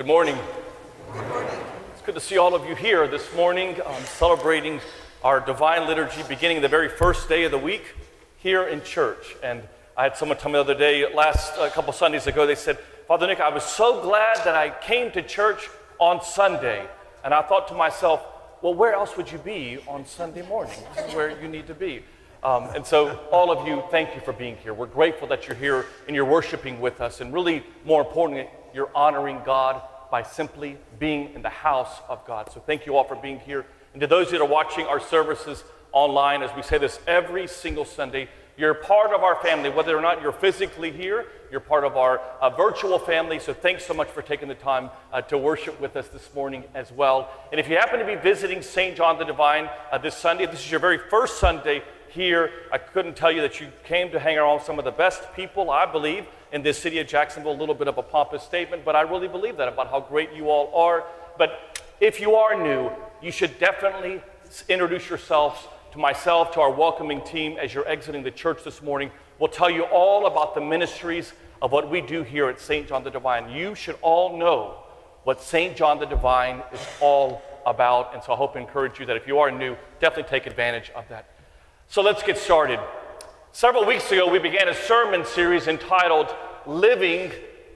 Good morning. It's good to see all of you here this morning, celebrating our Divine Liturgy, beginning the very first day of the week here in church. And I had someone tell me the other day, a couple Sundays ago, they said, Father Nick, I was so glad that I came to church on Sunday. And I thought to myself, well, where else would you be on Sunday morning? This is where you need to be. And so all of you, thank you for being here. We're grateful that you're here and you're worshiping with us. And really, more importantly, you're honoring God by simply being in the house of God. So thank you all for being here. And to those that are watching our services online, as we say this every single Sunday, you're part of our family. Whether or not you're physically here, you're part of our virtual family. So thanks so much for taking the time to worship with us this morning as well. And if you happen to be visiting St. John the Divine this Sunday, this is your very first Sunday here, I couldn't tell you that you came to hang around with some of the best people, I believe, in this city of Jacksonville. A little bit of a pompous statement, but I really believe that about how great you all are. But if you are new, you should definitely introduce yourselves to myself, to our welcoming team as you're exiting the church this morning. We'll tell you all about the ministries of what we do here at St. John the Divine. You should all know what St. John the Divine is all about. And so I hope and encourage you that if you are new, definitely take advantage of that. So let's get started. Several weeks ago, we began a sermon series entitled Living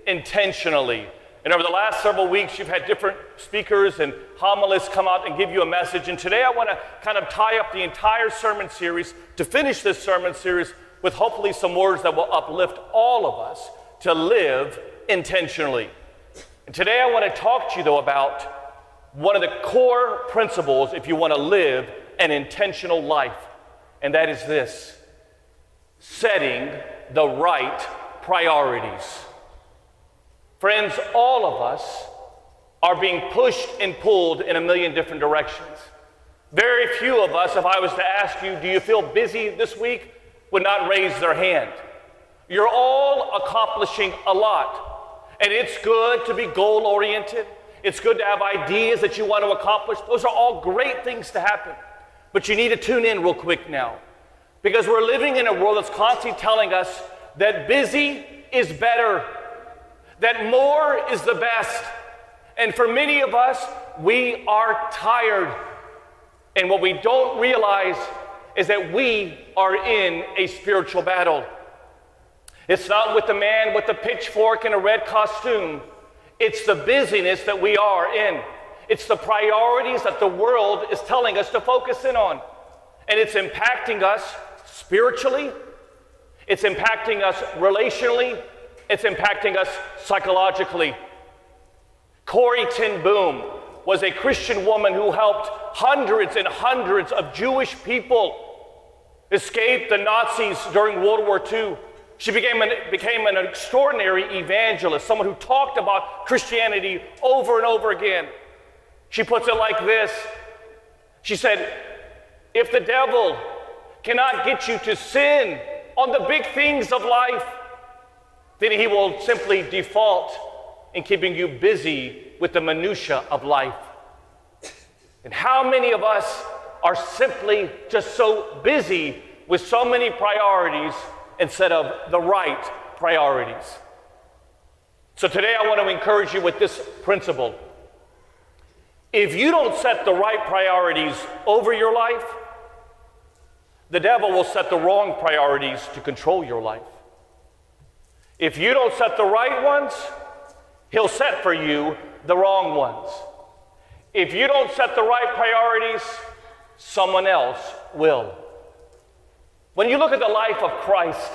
Intentionally. And over the last several weeks, you've had different speakers and homilists come out and give you a message. And today I want to kind of tie up the entire sermon series to finish this sermon series with hopefully some words that will uplift all of us to live intentionally. And today I want to talk to you, though, about one of the core principles if you want to live an intentional life. And that is this: setting the right priorities. Friends, all of us are being pushed and pulled in a million different directions. Very few of us, if I was to ask you, do you feel busy this week, would not raise their hand. You're all accomplishing a lot. And it's good to be goal-oriented. It's good to have ideas that you want to accomplish. Those are all great things to happen. But you need to tune in real quick now, because we're living in a world that's constantly telling us that busy is better, that more is the best. And for many of us, we are tired. And what we don't realize is that we are in a spiritual battle. It's not with the man with the pitchfork and a red costume. It's the busyness that we are in. It's the priorities that the world is telling us to focus in on. And it's impacting us spiritually. It's impacting us relationally. It's impacting us psychologically. Corrie ten Boom was a Christian woman who helped hundreds and hundreds of Jewish people escape the Nazis during World War II. She became an extraordinary evangelist, someone who talked about Christianity over and over again. She puts it like this. She said, if the devil cannot get you to sin on the big things of life, then he will simply default in keeping you busy with the minutia of life. And how many of us are simply just so busy with so many priorities instead of the right priorities? So today I want to encourage you with this principle. If you don't set the right priorities over your life, the devil will set the wrong priorities to control your life. If you don't set the right ones, he'll set for you the wrong ones. If you don't set the right priorities, someone else will. When you look at the life of Christ,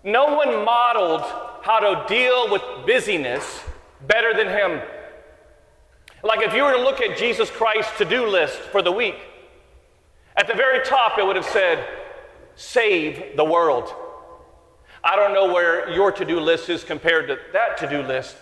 no one modeled how to deal with busyness better than him. Like if you were to look at Jesus Christ's to-do list for the week, at the very top it would have said, save the world. I don't know where your to-do list is compared to that to-do list,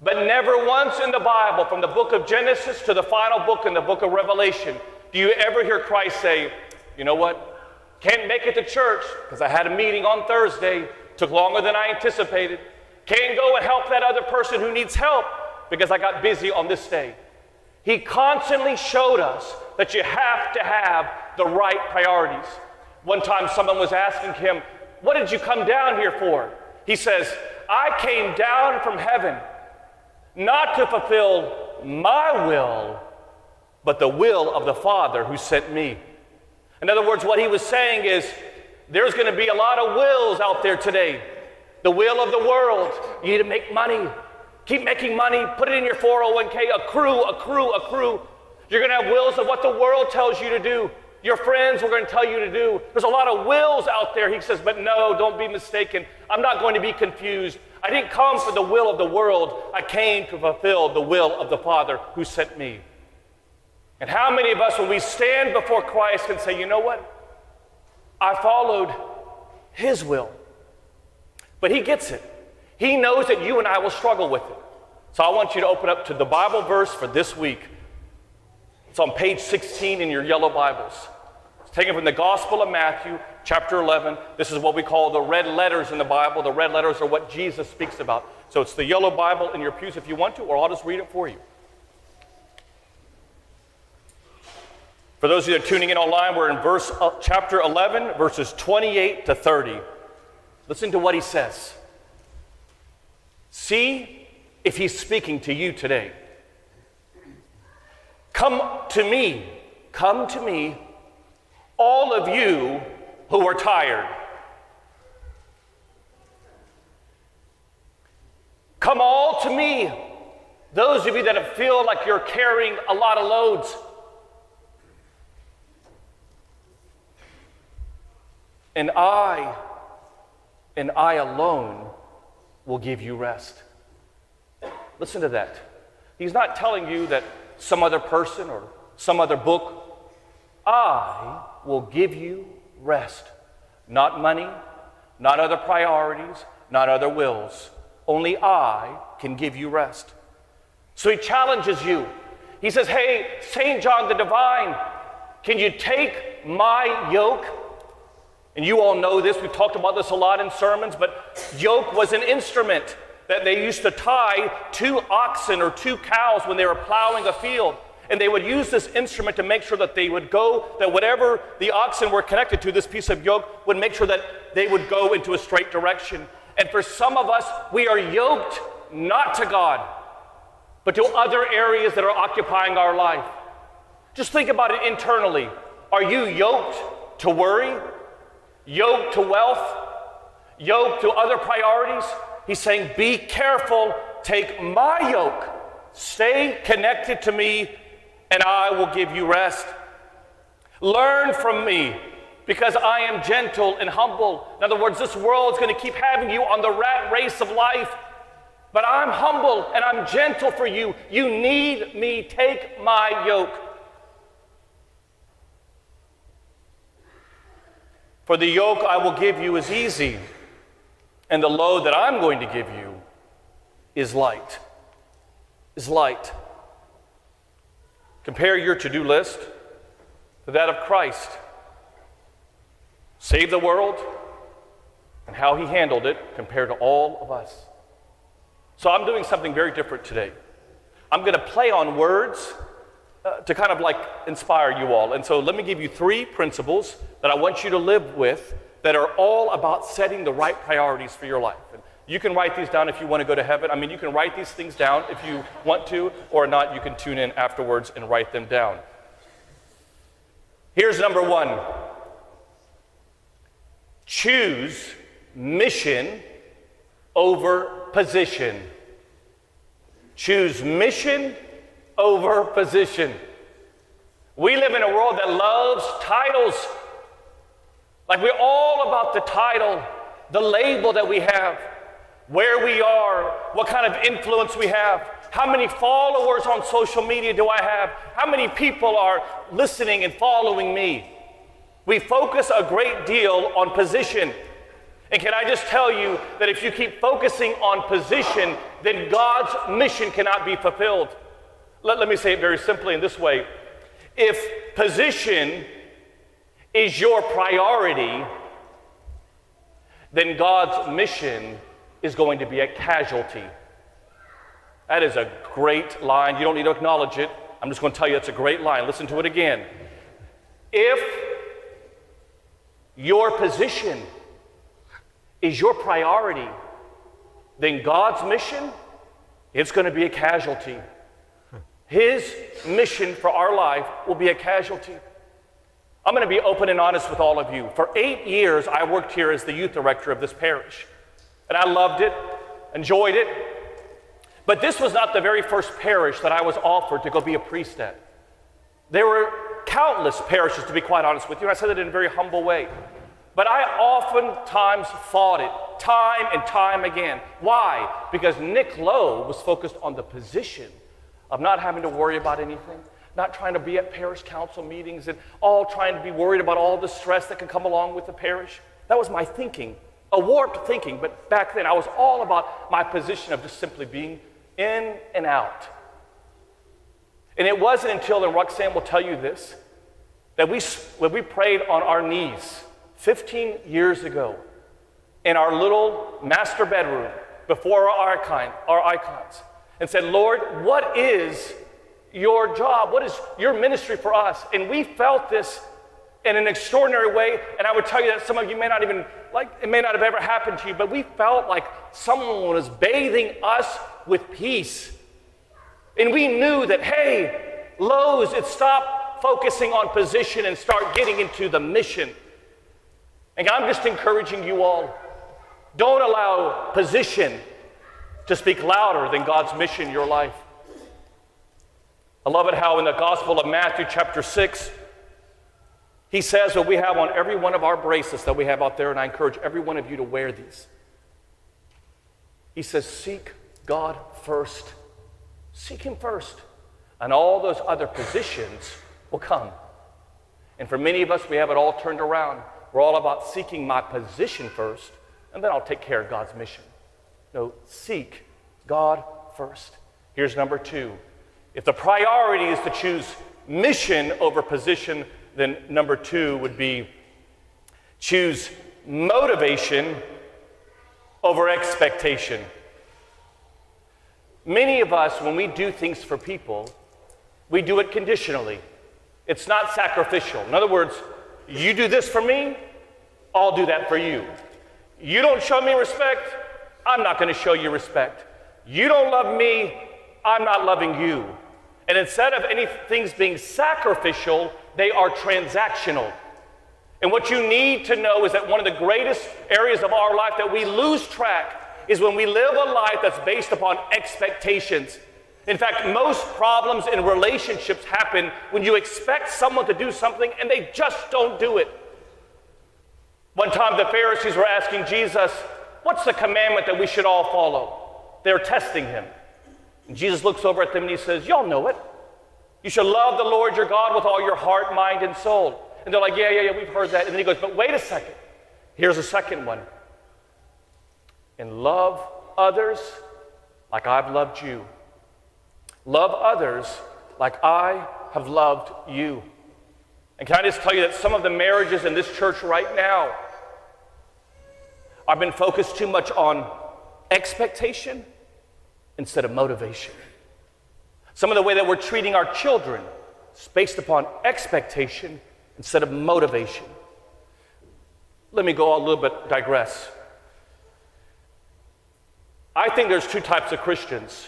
but never once in the Bible, from the book of Genesis to the final book in the book of Revelation, do you ever hear Christ say, you know what, can't make it to church because I had a meeting on Thursday, took longer than I anticipated. Can't go and help that other person who needs help because I got busy on this day. He constantly showed us that you have to have the right priorities. One time someone was asking him, what did you come down here for? He says, I came down from heaven not to fulfill my will, but the will of the Father who sent me. In other words, what he was saying is, there's going to be a lot of wills out there today. The will of the world. You need to make money. Keep making money. Put it in your 401k. Accrue. You're going to have wills of what the world tells you to do. Your friends are going to tell you to do. There's a lot of wills out there. He says, but no, don't be mistaken. I'm not going to be confused. I didn't come for the will of the world. I came to fulfill the will of the Father who sent me. And how many of us, when we stand before Christ, can say, you know what? I followed his will. But he gets it. He knows that you and I will struggle with it. So I want you to open up to the Bible verse for this week. It's on page 16 in your yellow Bibles. It's taken from the Gospel of Matthew, chapter 11. This is what we call the red letters in the Bible. The red letters are what Jesus speaks about. So it's the yellow Bible in your pews if you want to, or I'll just read it for you. For those of you that are tuning in online, we're in chapter 11, verses 28 to 30. Listen to what he says. See if he's speaking to you today. Come to me, all of you who are tired. Come all to me, those of you that feel like you're carrying a lot of loads. And I alone will give you rest. Listen to that. He's not telling you that some other person or some other book. I will give you rest. Not money, not other priorities, not other wills. Only I can give you rest. So he challenges you. He says, hey, St. John the Divine, can you take my yoke? And you all know this, we've talked about this a lot in sermons, but yoke was an instrument that they used to tie 2 oxen or 2 cows when they were plowing a field. And they would use this instrument to make sure that they would go, that whatever the oxen were connected to, this piece of yoke would make sure that they would go into a straight direction. And for some of us, we are yoked not to God, but to other areas that are occupying our life. Just think about it internally. Are you yoked to worry? Yoked to wealth? Yoked to other priorities? He's saying, be careful, take my yoke, stay connected to me, and I will give you rest. Learn from me, because I am gentle and humble. In other words, this world is going to keep having you on the rat race of life, but I'm humble and I'm gentle for you. You need me, take my yoke. For the yoke I will give you is easy, and the load that I'm going to give you is light. Compare your to-do list to that of Christ. Save the world and how he handled it compared to all of us. So I'm doing something very different today. I'm going to play on words to kind of like inspire you all. And so let me give you 3 principles that I want you to live with that are all about setting the right priorities for your life. And you can write these down if you want to go to heaven. I mean, you can write these things down if you want to, or not, you can tune in afterwards and write them down. Here's number 1. Choose mission over position. Choose mission over position. We live in a world that loves titles. Like we're all about the title, the label that we have, where we are, what kind of influence we have, how many followers on social media do I have, how many people are listening and following me. We focus a great deal on position. And can I just tell you that if you keep focusing on position, then God's mission cannot be fulfilled. Let me say it very simply in this way. If position is your priority, then God's mission is going to be a casualty. That is a great line. You don't need to acknowledge it. I'm just going to tell you it's a great line. Listen to it again. If your position is your priority, then God's mission it's going to be a casualty. His mission for our life will be a casualty. I'm going to be open and honest with all of you. For 8 years, I worked here as the youth director of this parish. And I loved it, enjoyed it. But this was not the very first parish that I was offered to go be a priest at. There were countless parishes, to be quite honest with you, and I said that in a very humble way. But I oftentimes fought it, time and time again. Why? Because Nick Lowe was focused on the position of not having to worry about anything, not trying to be at parish council meetings and all trying to be worried about all the stress that can come along with the parish. That was my thinking, a warped thinking, but back then I was all about my position of just simply being in and out. And it wasn't until, and Roxanne will tell you this, that when we prayed on our knees 15 years ago in our little master bedroom before our icons and said, Lord, what is your job? What is your ministry for us? And we felt this in an extraordinary way. And I would tell you that some of you may not even, it may not have ever happened to you, but we felt like someone was bathing us with peace. And we knew that, hey, Lowe's, it's stop focusing on position and start getting into the mission. And I'm just encouraging you all, don't allow position to speak louder than God's mission in your life. I love it how in the Gospel of Matthew chapter 6, he says what we have on every one of our bracelets that we have out there, and I encourage every one of you to wear these. He says, seek God first. Seek him first. And all those other positions will come. And for many of us, we have it all turned around. We're all about seeking my position first, and then I'll take care of God's mission. No, seek God first. Here's number 2. If the priority is to choose mission over position, then number 2 would be choose motivation over expectation. Many of us, when we do things for people, we do it conditionally. It's not sacrificial. In other words, you do this for me, I'll do that for you. You don't show me respect, I'm not going to show you respect. You don't love me, I'm not loving you. And instead of any things being sacrificial, they are transactional. And what you need to know is that one of the greatest areas of our life that we lose track is when we live a life that's based upon expectations. In fact, most problems in relationships happen when you expect someone to do something and they just don't do it. One time the Pharisees were asking Jesus, what's the commandment that we should all follow? They're testing him. And Jesus looks over at them and he says, y'all know it. You should love the Lord your God with all your heart, mind, and soul. And they're like, yeah, we've heard that. And then he goes, but wait a second. Here's a second one. And love others like I've loved you. Love others like I have loved you. And can I just tell you that some of the marriages in this church right now have been focused too much on expectation instead of motivation. Some of the way that we're treating our children is based upon expectation instead of motivation. Let me go a little bit, digress. I think there's 2 types of Christians.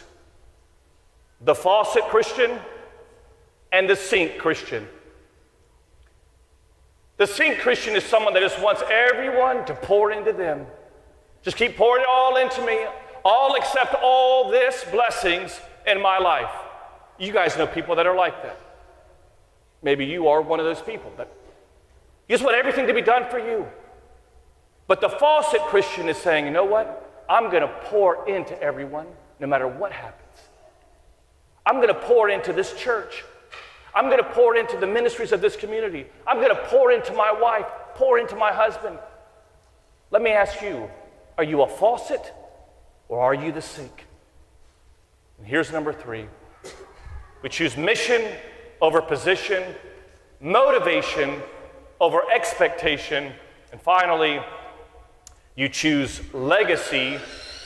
The faucet Christian and the sink Christian. The sink Christian is someone that just wants everyone to pour into them. Just keep pouring it all into me. I'll accept all this blessings in my life. You guys know people that are like that. Maybe you are one of those people that you just want everything to be done for you. But the faucet Christian is saying, you know what? I'm going to pour into everyone no matter what happens. I'm going to pour into this church. I'm going to pour into the ministries of this community. I'm going to pour into my wife, pour into my husband. Let me ask you, are you a faucet or are you the sink? And here's number 3. We choose mission over position, motivation over expectation, and finally, you choose legacy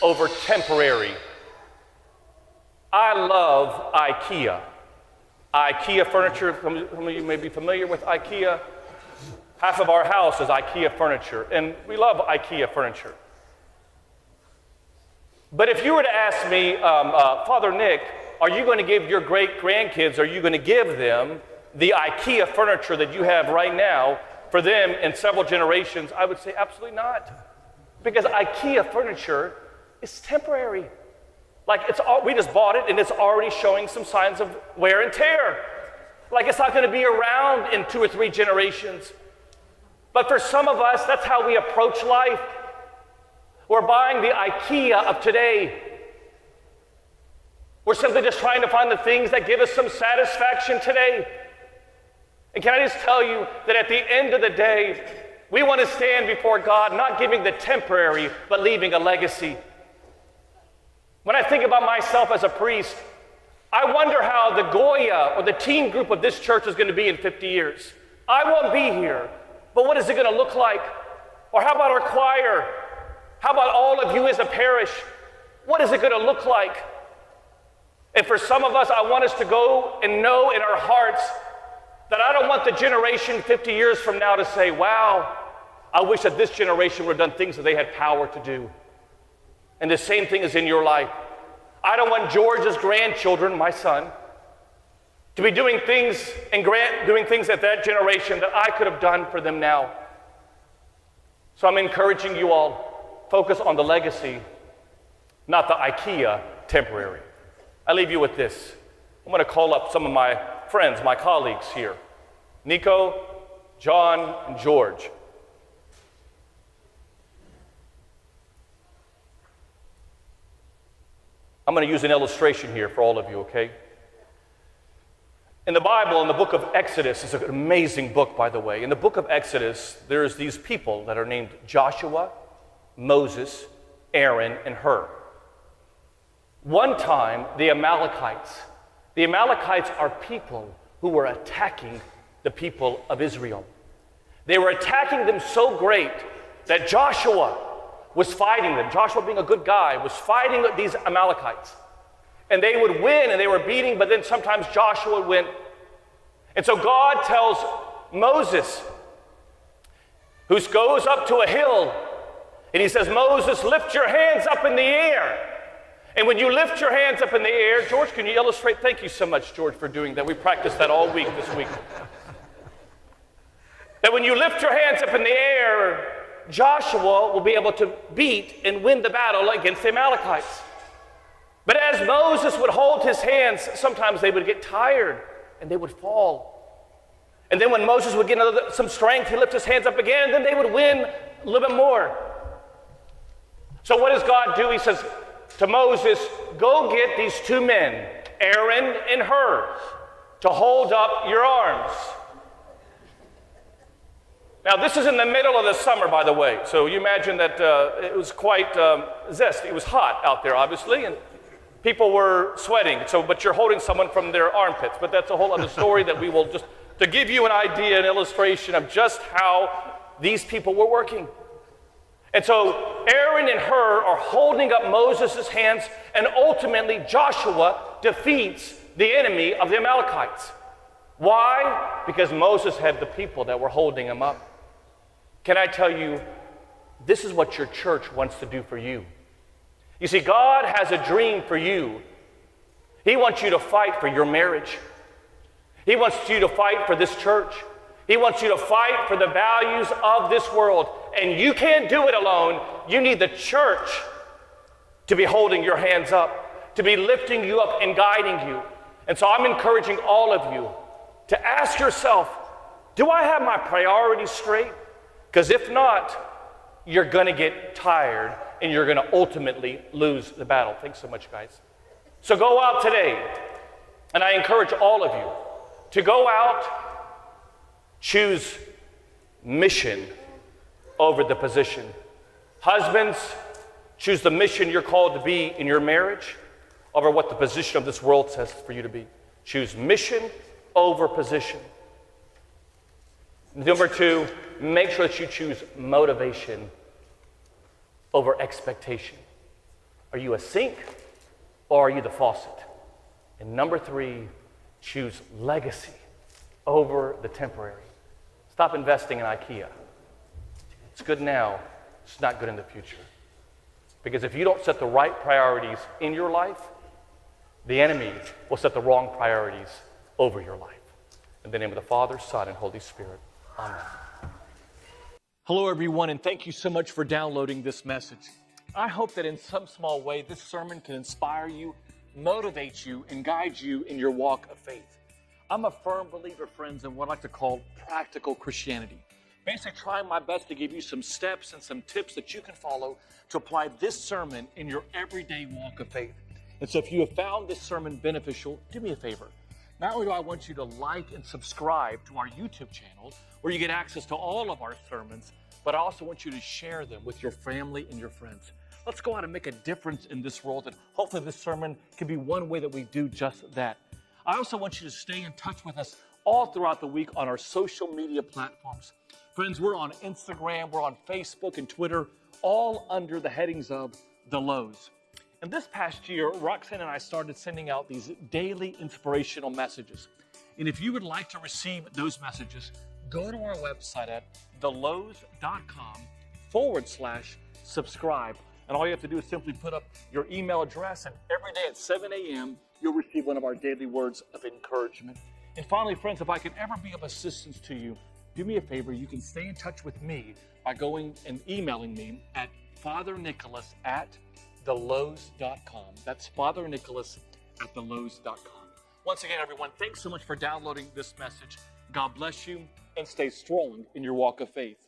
over temporary. I love IKEA. IKEA furniture, some of you may be familiar with IKEA. Half of our house is IKEA furniture, and we love IKEA furniture. But if you were to ask me, Father Nick, are you going to give your great-grandkids, are you going to give them the IKEA furniture that you have right now for them in several generations? I would say absolutely not. Because IKEA furniture is temporary. Like we just bought it and it's already showing some signs of wear and tear. Like it's not going to be around in 2 or 3 generations. But for some of us, that's how we approach life. We're buying the IKEA of today. We're simply just trying to find the things that give us some satisfaction today. And can I just tell you that at the end of the day, we want to stand before God, not giving the temporary, but leaving a legacy. When I think about myself as a priest, I wonder how the Goya or the teen group of this church is going to be in 50 years. I won't be here, but what is it going to look like? Or how about our choir? How about all of you as a parish? What is it going to look like? And for some of us, I want us to go and know in our hearts that I don't want the generation 50 years from now to say, wow, I wish that this generation would have done things that they had power to do. And the same thing is in your life. I don't want George's grandchildren, my son, to be doing things at that generation that I could have done for them now. So I'm encouraging you all, focus on the legacy, not the IKEA temporary. I leave you with this. I'm going to call up some of my friends, my colleagues here. Nico, John, and George. I'm going to use an illustration here for all of you, okay? In the Bible, in the book of Exodus, it's an amazing book, by the way. In the book of Exodus, there's these people that are named Joshua, Moses, Aaron, and Hur. One time, the Amalekites are people who were attacking the people of Israel. They were attacking them so great that Joshua was fighting them. Joshua, being a good guy, was fighting these Amalekites. And they would win and they were beating, but then sometimes Joshua would win. And so God tells Moses, who goes up to a hill, and he says, Moses, lift your hands up in the air. And when you lift your hands up in the air, George, can you illustrate? Thank you so much, George, for doing that. We practiced that all week this week. That when you lift your hands up in the air, Joshua will be able to beat and win the battle against the Amalekites. But as Moses would hold his hands, sometimes they would get tired and they would fall. And then when Moses would get some strength, he'd lift his hands up again, and then they would win a little bit more. So what does God do? He says to Moses, go get these 2 men, Aaron and Hur, to hold up your arms. Now, this is in the middle of the summer, by the way, so you imagine that it was quite zesty. It was hot out there, obviously, and people were sweating, but you're holding someone from their armpits, but that's a whole other story that we will just, to give you an idea, an illustration of just how these people were working. And so Aaron and Hur are holding up Moses' hands, and ultimately Joshua defeats the enemy of the Amalekites. Why? Because Moses had the people that were holding him up. Can I tell you, this is what your church wants to do for you. You see, God has a dream for you. He wants you to fight for your marriage. He wants you to fight for this church. He wants you to fight for the values of this world. And you can't do it alone. You need the church to be holding your hands up, to be lifting you up and guiding you. And so I'm encouraging all of you to ask yourself, do I have my priorities straight? Because if not, you're going to get tired and you're going to ultimately lose the battle. Thanks so much, guys. So go out today, and I encourage all of you to go out, choose mission over the position. Husbands, choose the mission you're called to be in your marriage over what the position of this world says for you to be. Choose mission over position. Number 2, make sure that you choose motivation over expectation. Are you a sink or are you the faucet? And number 3, choose legacy over the temporary. Stop investing in IKEA. It's good now, it's not good in the future. Because if you don't set the right priorities in your life, the enemy will set the wrong priorities over your life. In the name of the Father, Son, and Holy Spirit. Amen. Hello, everyone, and thank you so much for downloading this message. I hope that in some small way, this sermon can inspire you, motivate you, and guide you in your walk of faith. I'm a firm believer, friends, in what I like to call practical Christianity. Basically, trying my best to give you some steps and some tips that you can follow to apply this sermon in your everyday walk of faith. And so if you have found this sermon beneficial, do me a favor. Not only do I want you to like and subscribe to our YouTube channel, where you get access to all of our sermons, but I also want you to share them with your family and your friends. Let's go out and make a difference in this world, and hopefully this sermon can be one way that we do just that. I also want you to stay in touch with us all throughout the week on our social media platforms. Friends, we're on Instagram, we're on Facebook and Twitter, all under the headings of The Lows. And this past year, Roxanne and I started sending out these daily inspirational messages. And if you would like to receive those messages, go to our website at thelows.com/subscribe. And all you have to do is simply put up your email address, and every day at 7 a.m., you'll receive one of our daily words of encouragement. And finally, friends, if I can ever be of assistance to you, do me a favor. You can stay in touch with me by going and emailing me at fathernicholas@thelows.com. That's fathernicholas@thelows.com. Once again, everyone, thanks so much for downloading this message. God bless you, and stay strong in your walk of faith.